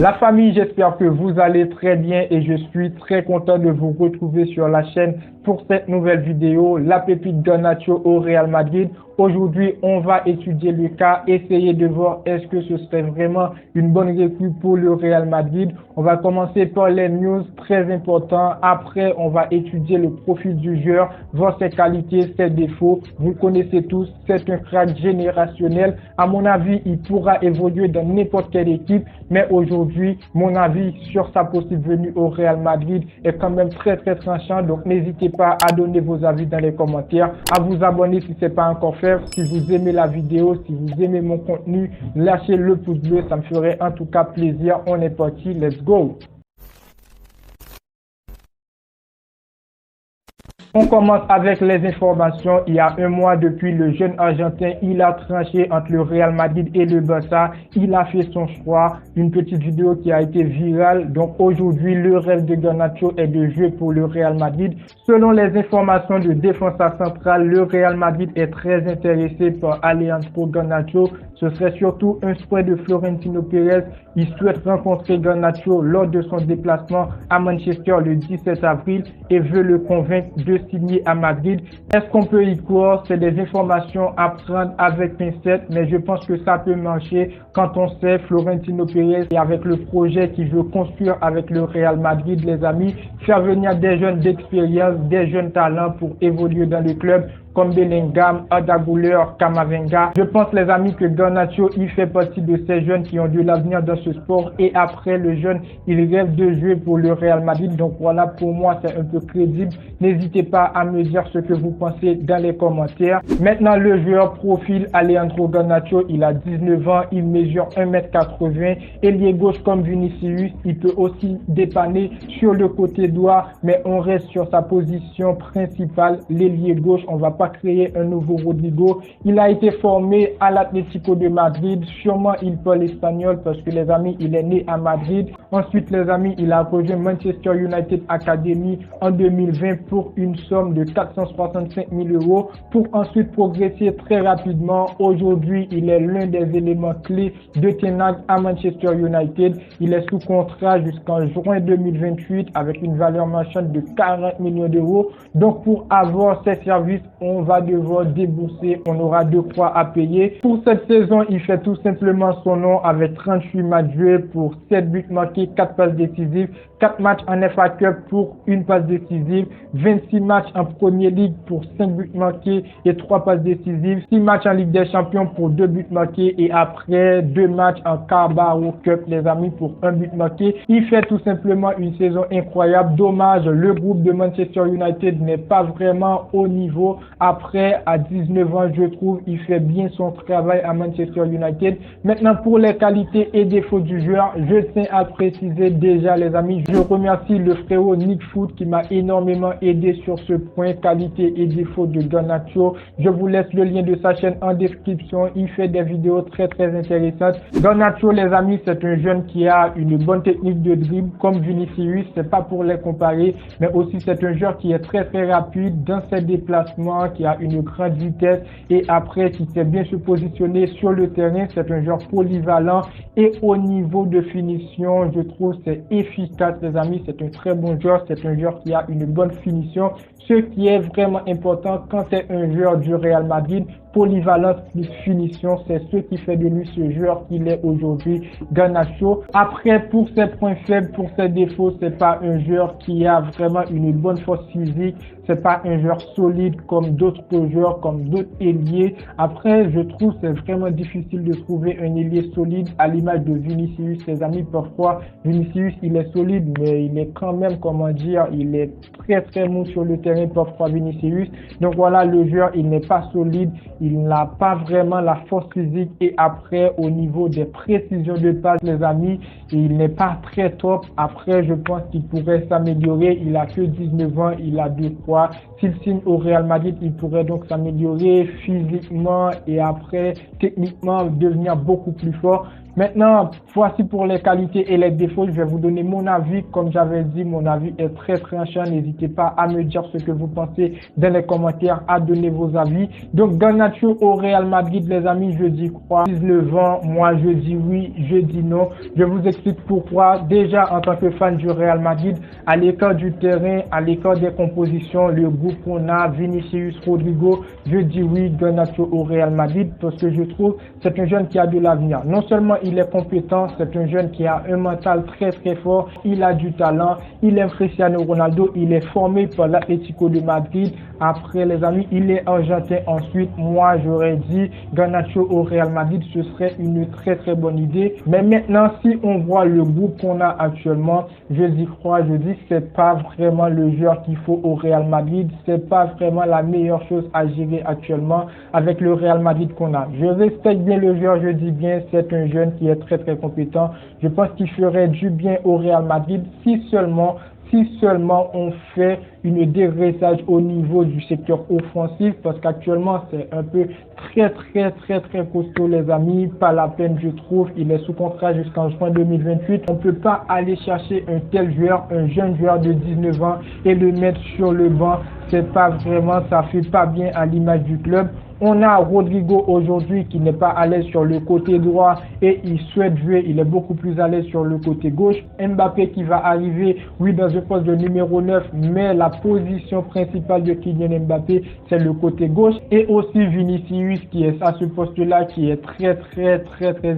La famille, j'espère que vous allez très bien et je suis très content de vous retrouver sur la chaîne pour cette nouvelle vidéo, la pépite Garnacho au Real Madrid. Aujourd'hui, on va étudier le cas, essayer de voir est-ce que ce serait vraiment une bonne recrue pour le Real Madrid. On va commencer par les news très importants. Après, on va étudier le profil du joueur, voir ses qualités, ses défauts. Vous connaissez tous, c'est un crack générationnel. À mon avis, il pourra évoluer dans n'importe quelle équipe, mais aujourd'hui, mon avis sur sa possible venue au Real Madrid est quand même très tranchant. Donc, n'hésitez pas à donner vos avis dans les commentaires, à vous abonner si ce n'est pas encore fait. Si vous aimez la vidéo, si vous aimez mon contenu, lâchez le pouce bleu, ça me ferait en tout cas plaisir. On est parti, let's go! On commence avec les informations. Il y a un mois depuis, le jeune Argentin, il a tranché entre le Real Madrid et le Barça. Il a fait son choix. Une petite vidéo qui a été virale. Donc aujourd'hui, le rêve de Garnacho est de jouer pour le Real Madrid. Selon les informations de Defensa Central, le Real Madrid est très intéressé par Alejandro Garnacho. Ce serait surtout un souhait de Florentino Pérez. Il souhaite rencontrer Garnacho lors de son déplacement à Manchester le 17 avril et veut le convaincre de signer à Madrid. Est-ce qu'on peut y croire? C'est des informations à prendre avec pincette, mais je pense que ça peut marcher quand on sait Florentino Pérez et avec le projet qu'il veut construire avec le Real Madrid, les amis, faire venir des jeunes d'expérience, des jeunes talents pour évoluer dans le club, comme Bellingham, Arda Güler, Camavinga. Je pense, les amis, que Garnacho, il fait partie de ces jeunes qui ont de l'avenir dans ce sport. Et après, le jeune, il rêve de jouer pour le Real Madrid. Donc voilà, pour moi, c'est un peu crédible. N'hésitez pas à me dire ce que vous pensez dans les commentaires. Maintenant, le joueur profil Alejandro Garnacho, il a 19 ans, il mesure 1m80. Ailier gauche comme Vinicius, il peut aussi dépanner sur le côté droit, mais on reste sur sa position principale, l'ailier gauche. On va pas créer un nouveau Rodrigo. Il a été formé à l'Atlético de Madrid. Sûrement, il parle espagnol parce que, les amis, il est né à Madrid. Ensuite, les amis, il a rejoint Manchester United Academy en 2020 pour une somme de 465 000 € pour ensuite progresser très rapidement. Aujourd'hui, il est l'un des éléments clés de Ten Hag à Manchester United. Il est sous contrat jusqu'en juin 2028 avec une valeur marchande de 40 millions d'euros. Donc, pour avoir ses services, on va devoir débourser, on aura de quoi à payer. Pour cette saison, il fait tout simplement son nom avec 38 matchs joués pour 7 buts marqués, 4 passes décisives, 4 matchs en FA Cup pour une passe décisive, 26 matchs en Premier League pour 5 buts marqués et 3 passes décisives, 6 matchs en Ligue des Champions pour 2 buts marqués et après 2 matchs en Carabao Cup, les amis, pour 1 but marqué. Il fait tout simplement une saison incroyable. Dommage, le groupe de Manchester United n'est pas vraiment au niveau. Après, à 19 ans, je trouve, il fait bien son travail à Manchester United. Maintenant, pour les qualités et défauts du joueur, je tiens à préciser déjà, les amis, je remercie le frérot Nick Foot qui m'a énormément aidé sur ce point, qualité et défauts de Garnacho. Je vous laisse le lien de sa chaîne en description. Il fait des vidéos très intéressantes. Garnacho, les amis, c'est un jeune qui a une bonne technique de dribble comme Vinicius. C'est pas pour les comparer, mais aussi c'est un joueur qui est très rapide dans ses déplacements, qui a une grande vitesse et après qui sait bien se positionner sur le terrain. C'est un joueur polyvalent et au niveau de finition, je trouve c'est efficace, les amis. C'est un très bon joueur, c'est un joueur qui a une bonne finition, ce qui est vraiment important quand c'est un joueur du Real Madrid. Polyvalence plus finition, c'est ce qui fait de lui ce joueur qu'il est aujourd'hui, Garnacho. Après, pour ses points faibles, pour ses défauts, c'est pas un joueur qui a vraiment une bonne force physique, c'est pas un joueur solide comme d'autres joueurs, comme d'autres ailiers. Après, je trouve c'est vraiment difficile de trouver un ailier solide à l'image de Vinicius. Ses amis, parfois, Vinicius, il est solide, mais il est quand même, comment dire, il est très mou sur le terrain, parfois Vinicius. Donc voilà, le joueur, il n'est pas solide, il n'a pas vraiment la force physique et après, au niveau des précisions de passe, les amis, il n'est pas très top. Après, je pense qu'il pourrait s'améliorer. Il a que 19 ans, il a de quoi. S'il signe au Real Madrid, il pourrait donc s'améliorer physiquement et après, techniquement, devenir beaucoup plus fort. Maintenant, voici pour les qualités et les défauts. Je vais vous donner mon avis. Comme j'avais dit, mon avis est très tranchant. N'hésitez pas à me dire ce que vous pensez dans les commentaires, à donner vos avis. Donc, Garnacho au Real Madrid, les amis, je dis quoi? Le vent, moi je dis oui, je dis non. Je vous explique pourquoi. Déjà, en tant que fan du Real Madrid, à l'écart du terrain, à l'écart des compositions, le groupe qu'on a, Vinicius, Rodrigo, je dis oui, Garnacho au Real Madrid, parce que je trouve c'est un jeune qui a de l'avenir. Non seulement il est compétent, c'est un jeune qui a un mental très très fort, il a du talent, il est Cristiano Ronaldo, il est formé par l'Atlético de Madrid. Après les amis, il est argentin. Ensuite, moi j'aurais dit Garnacho au Real Madrid, ce serait une très très bonne idée. Mais maintenant, si on voit le groupe qu'on a actuellement, je dis c'est pas vraiment le joueur qu'il faut au Real Madrid, c'est pas vraiment la meilleure chose à gérer actuellement avec le Real Madrid qu'on a. Je respecte bien le joueur, je dis bien, c'est un jeune qui est très très compétent. Je pense qu'il ferait du bien au Real Madrid si seulement on fait une dégraissage au niveau du secteur offensif, parce qu'actuellement c'est un peu très costaud les amis, pas la peine je trouve, il est sous contrat jusqu'en juin 2028, on peut pas aller chercher un tel joueur, un jeune joueur de 19 ans et le mettre sur le banc, c'est pas vraiment, ça fait pas bien à l'image du club. On a Rodrigo aujourd'hui qui n'est pas à l'aise sur le côté droit et il souhaite jouer, il est beaucoup plus à l'aise sur le côté gauche. Mbappé qui va arriver, oui, dans un poste de numéro 9, mais la position principale de Kylian Mbappé, c'est le côté gauche. Et aussi Vinicius qui est à ce poste-là, qui est très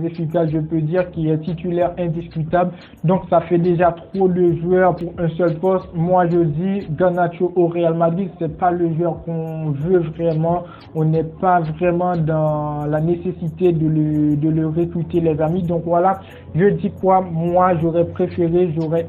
efficace, je peux dire, qui est titulaire indiscutable. Donc ça fait déjà trop de joueurs pour un seul poste. Moi je dis, Garnacho au Real Madrid, c'est pas le joueur qu'on veut vraiment. On n'est pas vraiment dans la nécessité de le recruter les amis. Donc voilà, je dis quoi, moi j'aurais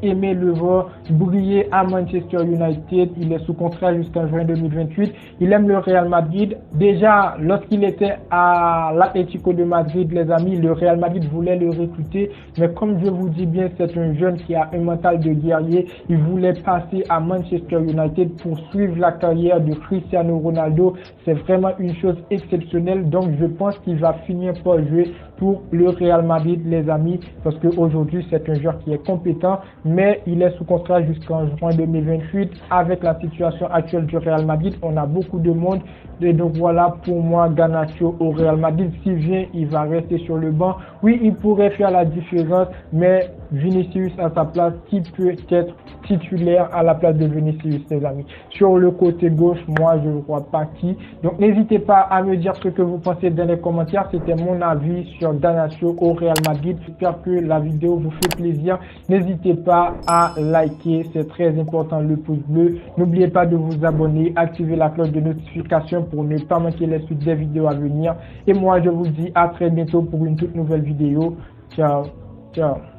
aimé le voir briller à Manchester United. Il est sous contrat jusqu'en juin 2028. Il aime le Real Madrid. Déjà, lorsqu'il était à l'Atlético de Madrid, les amis, le Real Madrid voulait le recruter. Mais comme je vous dis bien, c'est un jeune qui a un mental de guerrier. Il voulait passer à Manchester United pour suivre la carrière de Cristiano Ronaldo. C'est vraiment une chose exceptionnelle, donc je pense qu'il va finir par jouer pour le Real Madrid les amis, parce qu'aujourd'hui c'est un joueur qui est compétent, mais il est sous contrat jusqu'en juin 2028. Avec la situation actuelle du Real Madrid, on a beaucoup de monde, et donc voilà, pour moi Garnacho au Real Madrid, s'il vient, il va rester sur le banc. Oui, il pourrait faire la différence, mais Vinicius à sa place, qui peut être titulaire à la place de Vinicius les amis. Sur le côté gauche, moi je ne vois pas qui. Donc n'hésitez pas à me dire ce que vous pensez dans les commentaires. C'était mon avis sur Garnacho au Real Madrid. J'espère que la vidéo vous fait plaisir. N'hésitez pas à liker, c'est très important, le pouce bleu. N'oubliez pas de vous abonner, activer la cloche de notification pour ne pas manquer les suites des vidéos à venir. Et moi je vous dis à très bientôt pour une toute nouvelle vidéo. Ciao, ciao.